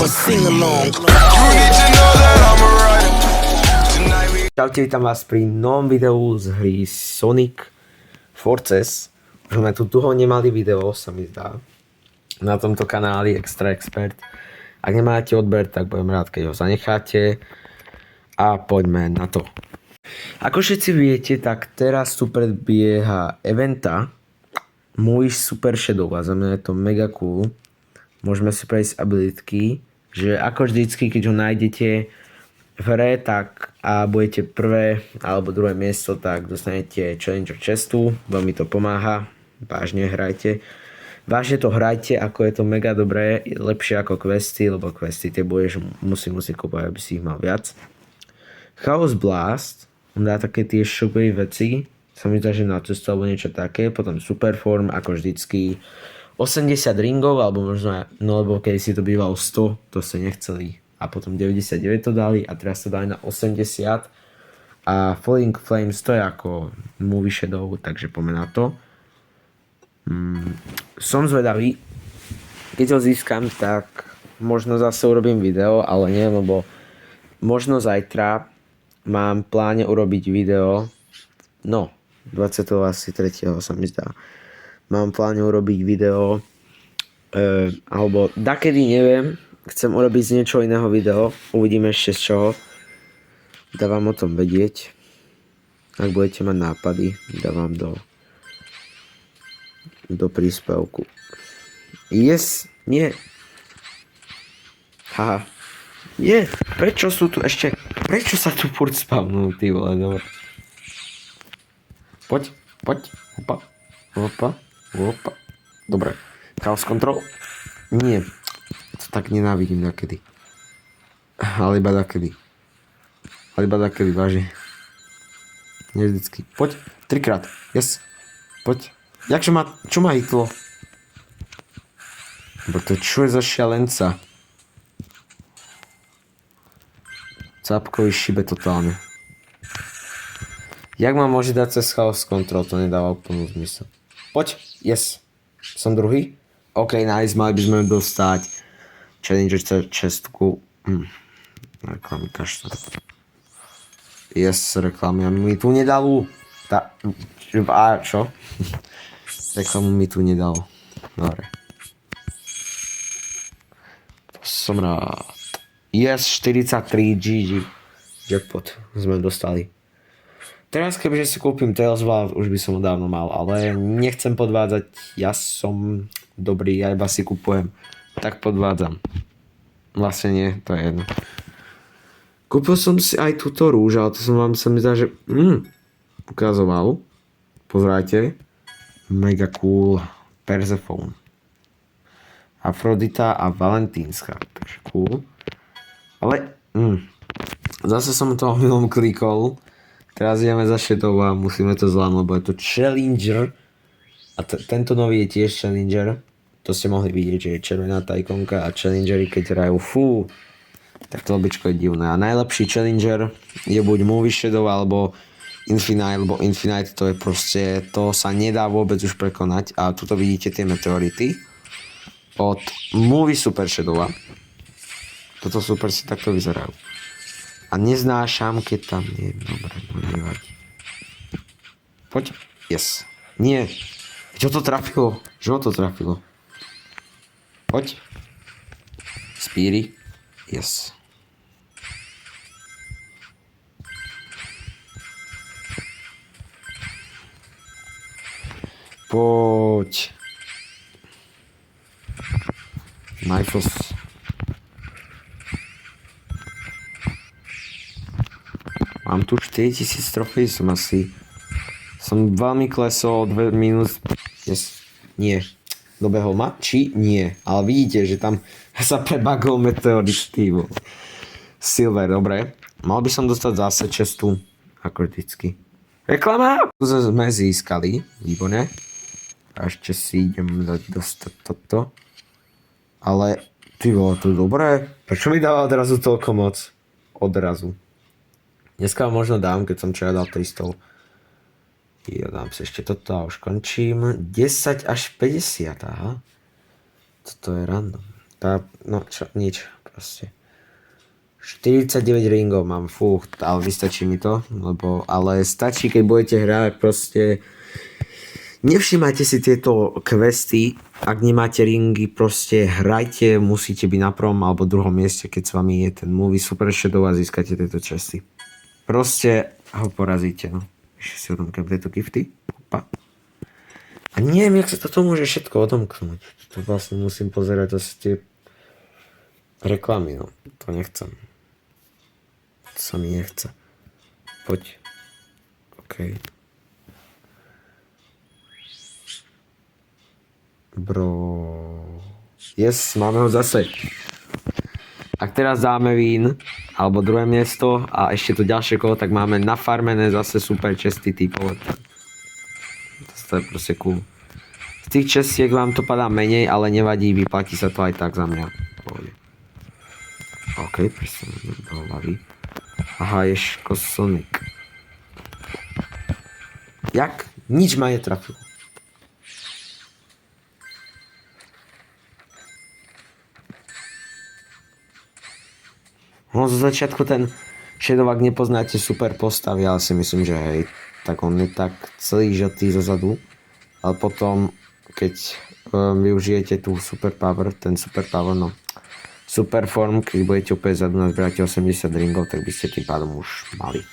a sing-along. Čaute, vítam vás pri novom videu z hry Sonic Forces. Už sme tu dlho nemali video, sa mi zdá, na tomto kanáli Extra Expert. Ak nemáte odber, tak budem rád, keď ho zanecháte. A poďme na to. Ako všetci viete, tak teraz tu predbieha eventa Movie Super Shadow a za mňa je to mega cool. Môžeme si prejsť abilitky, že ako vždycky, keď ho nájdete v hre, tak a budete prvé alebo druhé miesto, tak dostanete Challenger chestu, veľmi to pomáha, vážne hrajte. Vážne to hrajte, ako je to mega dobré, lepšie ako questy, lebo questy tie budeš musí kúpať, aby si ich mal viac. Chaos Blast, on dá také tie shockwave veci, sa mi zdá, že na cestu alebo niečo také, potom Superform, ako vždycky 80 ringov, alebo možno, no lebo keď si to bývalo 100, to ste nechceli. A potom 99 to dali a teraz to dali na 80. A Falling Flames to je ako Movie Shadow, takže poďme na to. Som zvedavý. Keď ho získam, tak možno zase urobím video, ale nie, lebo možno zajtra mám v pláne urobiť video, no 23. sa mi zdá. Mám v pláne urobiť video, alebo dakedy neviem, chcem urobiť z niečo iného video, uvidíme ešte z čoho. Dávam o tom vedieť. Ak budete mať nápady, dávam do príspevku. Yes, nie. Haha. Nie, prečo sú tu ešte, prečo sa tu furt spavnú, ty vole, dobre. Poď, opa. Dobre, Chaos Control. Nie. To tak nenávidím nakedy. Ale iba nakedy, vážne. Nie vždycky. Poď, 3-krát. Yes. Poď. Čo ma hitlo? Bo to čo je za šialenca? Cápkový šibe totálne. Jak ma môže dať cez Chaos Control? To nedáva úplnú zmysel. Poď. Yes. Som druhý. OK, nice. Mali by sme dostať Challenger čestku. Reklamy kašľa. Yes, reklamy. A mi tu nedalo. A čo? Reklamu mi tu nedalo. Dobre. To som rád. Yes, 43 GG. Jackpot sme dostali. Teraz kebyže si kúpim Tales Valve, už by som ho dávno mal, ale nechcem podvádzať. Ja som dobrý, ja iba si kupujem. Tak podvádzam. Vlastne nie, to je jedno. Kúpil som si aj túto rúž, ale to som vám sa mi zdá, že ukazoval. Pozrite. Mega cool. Persephone. Afrodita a Valentínska. Takže cool. Ale zase som to omylom klikol. Teraz ideme za Shadow a musíme to zvládnuť, lebo je to Challenger. A tento nový je tiež Challenger. To ste mohli vidieť, že je červená tá ikonka a Challengery, keď hrajú, tak to običko je divné. A najlepší Challenger je buď Movie Shadow alebo Infinite, lebo Infinite to je proste, to sa nedá vôbec už prekonať. A tuto vidíte tie meteority od Movie Super Shadow. Toto super si takto vyzerajú. A neznášam, keď tam nie. Dobre, nevadí. Poď. Yes. Nie. Čo to trafilo? Čo to trafilo? Poď. Spíry. Yes. Poď. Knifos. Mám tu 4000 trofej, som veľmi klesol, 2 minus, yes, nie, dobehol ma, či nie, ale vidíte, že tam sa prebagol meteorit, Silver, dobre, mal by som dostať zase čestu, ako vždycky. Reklama! Tu sme získali, výborne, a ešte si idem dostať toto, ale, ty vole, to je dobré, prečo mi dáva odrazu toľko moc? Odrazu. Dneska možno dám, keď som včera dal 300. Ja dám si ešte toto a už končím. 10 až 50, aha. Toto je random. No čo, nič. proste. 49 ringov mám, ale vystačí mi to, ale stačí, keď budete hrať proste. Nevšimajte si tieto questy, ak nemáte ringy, proste hrajte, musíte byť na prvom alebo druhom mieste, keď s vami je ten movie Super Shadow a získate tieto česty. Proste ho porazíte, no. Ešte si odomknem tieto gifty. Opa. A neviem, jak sa toto môže všetko odomknúť. To vlastne musím pozerať, to sú tie reklamy, no. To nechcem. To sa mi nechce. Poď. OK. Bro. Yes, máme ho zase. Ak teraz dáme win, alebo druhé miesto a ešte to ďalšie kolo, tak máme nafarmené zase super česty typov. To je proste cool. Z tých čestiek vám to padá menej, ale nevadí, vyplatí sa to aj tak za mňa. OK, presne do hlavy. Aha, ješko Sonic. Jak? Nič ma netrafilo. No zo začiatku ten Shadow, ak nepoznáte super postavy, ale si myslím, že hej, tak on je tak celý žltý zozadu, ale potom, keď využijete tú super power, no, super form, keď budete úplne zadu nazbierate 80 ringov, tak by ste tým pádom už mali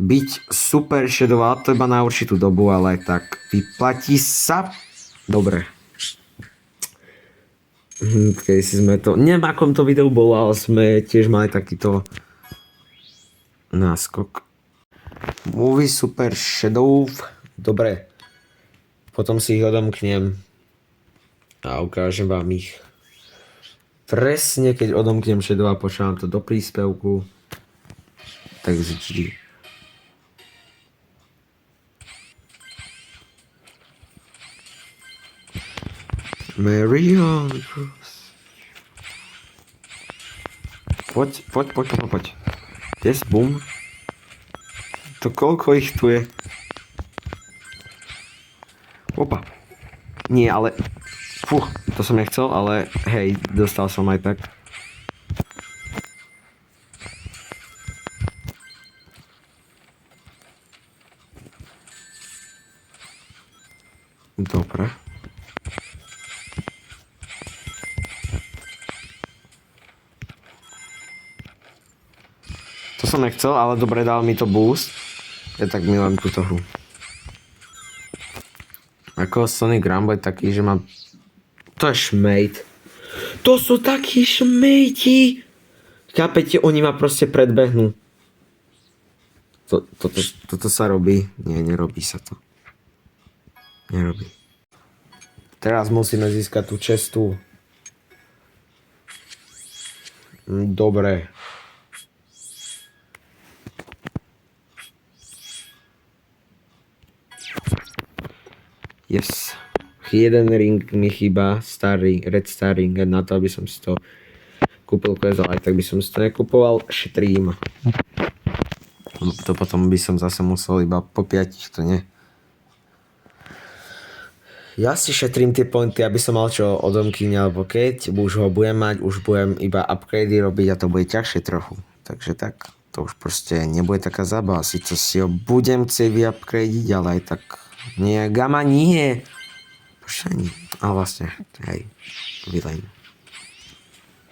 byť super Shadow, ale to iba na určitú dobu, ale aj tak vyplatí sa. Dobre. Keď si sme to, neviem akom to videu bolo, ale sme tiež mali takýto náskok. Movie Super Shadow, dobre. Potom si ich odomknem a ukážem vám ich. Presne keď odomknem Shadow a počúvam to do príspevku, tak vždy. Marion. Poď. Yes, boom. To koľko ich tu je? Opa. Nie, ale... Fuh, to som nechcel, ale hej, dostal som aj tak. Dobre. To som nechcel, ale dobre, dal mi to boost. Ja tak milujem túto hru. Ako Sonic Rumble taký, že má... To je šmejt. To sú takí šmejti. Chápete, oni ma proste predbehnú. Toto sa robí. Nie, nerobí sa to. Nerobí. Teraz musíme získať tú čestu. Dobre. Yes. Jeden ring mi chýba, red star ring, na to, aby som si to kúpil quest, ale aj tak by som si to nekupoval, šetrím. To potom by som zase musel iba popiatiť, to nie. Ja si šetrím tie pointy, aby som mal čo odomkyň, alebo keď už ho budem mať, už budem iba upgradey robiť a to bude ťažšie trochu. Takže tak, to už proste nebude taká zábava, síce si ho budem chcieť vyupgradiť, ale aj tak nie, Gamma nie. Pošani. Ale vlastne, hej, villain.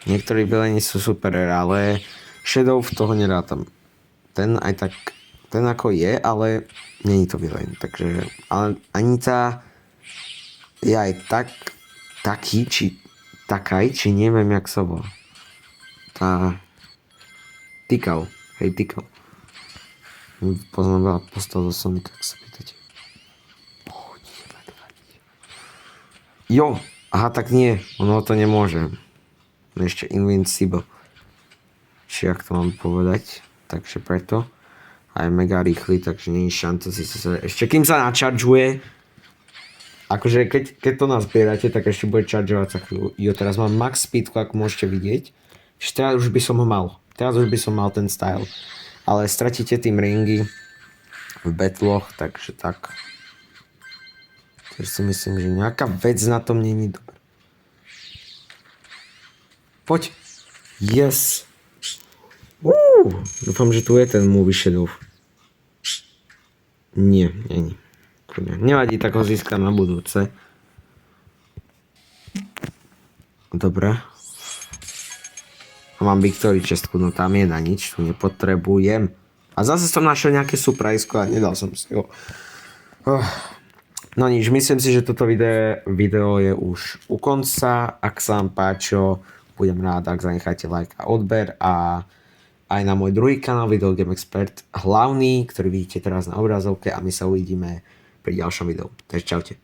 Niektorí villaini sú super, ale Shadow v toho nerátam. Ten aj tak, ten ako je, ale není to villain. Takže, ale ani tá je aj taký, či takaj, či neviem, jak sa volá. Tá Tikal, hej, Tikal. Poznám veľa postav do Sonika, ak sa pýtate. Jo, aha, tak nie, ono to nemôže. Ešte Invincible. Či jak to mám povedať. Takže preto. A je mega rýchly, takže nie je šanca si sa... Ešte kým sa načaržuje. Akože keď to nazbierate, tak ešte bude čaržovať za chvíľu. Jo, teraz mám max speedku, ako môžete vidieť. Teraz už by som ho mal. Teraz už by som mal ten style. Ale stratíte tým ringy v battloch, takže tak. Takže si myslím, že nejaká vec na tom není dobrá. Poď. Yes. Dúfam, že tu je ten movie shadow. Nie, není. Nevadí, tak ho získam na budúce. Dobre. A mám Victory čestku, no tam je na nič, tu nepotrebujem. A zase som našiel nejaké surprise a nedal som si ho. No nič, myslím si, že toto video je už u konca. Ak sa vám páčilo, budem rád, ak zanecháte like a odber a aj na môj druhý kanál Video Game Expert hlavný, ktorý vidíte teraz na obrazovke a my sa uvidíme pri ďalšom videu. Takže čaute.